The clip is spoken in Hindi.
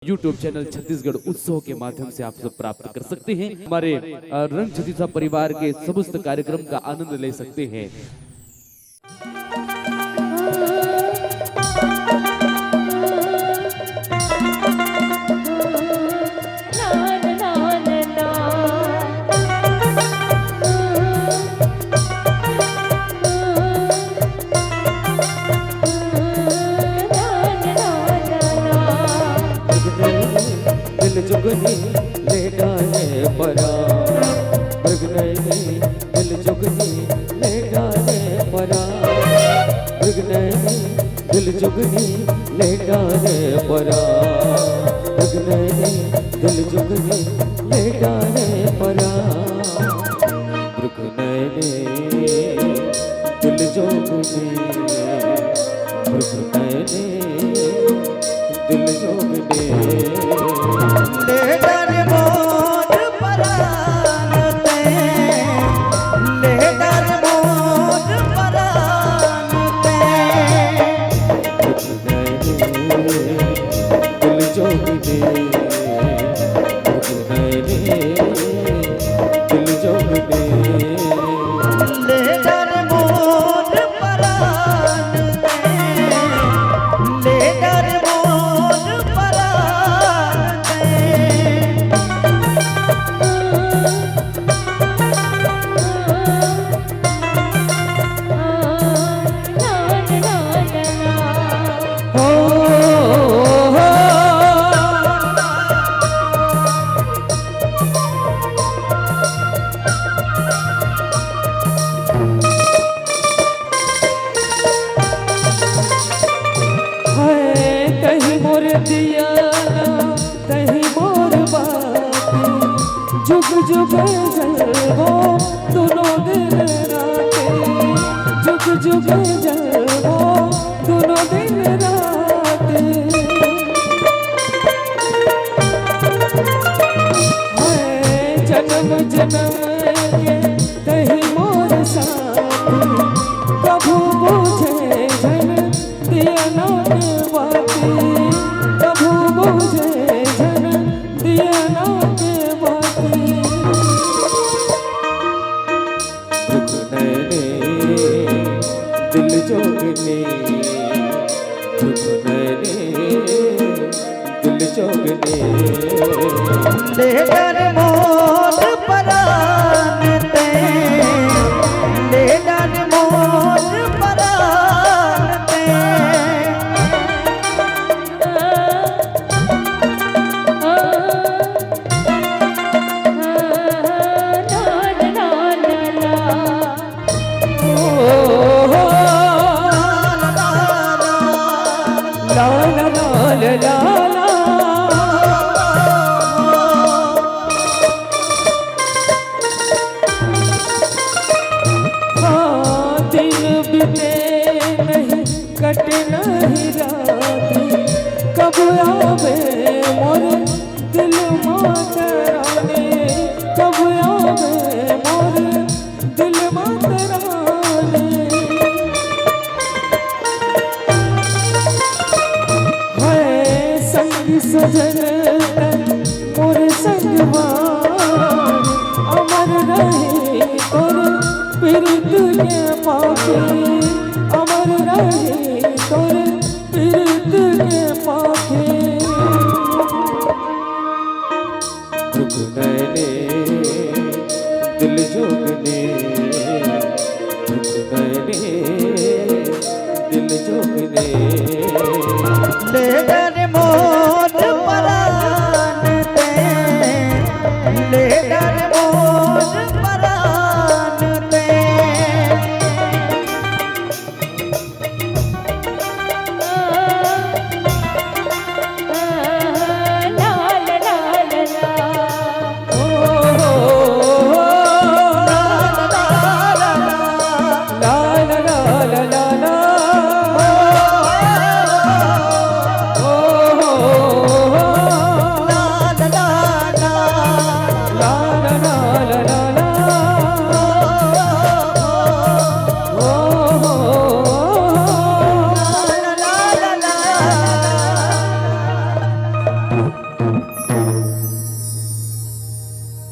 YouTube चैनल छत्तीसगढ़ उत्सव के माध्यम से आप सब प्राप्त कर सकते हैं। हमारे रंग छत्तीसा परिवार के समस्त कार्यक्रम का आनंद ले सकते हैं। जुगनी ले डाले परा मृगनयनी दिल जुगनी ले डाले परा मृगनयनी दिल जुगनी ले डाले परा मृगनयनी दिल जुगनी ले डाले परा मृगनयनी दिल जुगनी मृगनयनी दिल जुगनी जुग जुग जलवो दोनों दिन रातें जुग जुग जलवो दोनों दिन रातें जन्म जन्म के तही मोर साथी कभू मुझे जन दिया नाम बाती कभू मुझे जन दिया नाम दिल जोगने दिल जोगने ले डर मोर परान ते ले डर मोर परान ते कट नहीं राती कब आवे मोर दिल मातराने कब आवे मोर दिल मातराने है संग सजन मोर संगवान अमर रहे तोर प्रीत के पाके अमर रहे तोर प्रीत के पास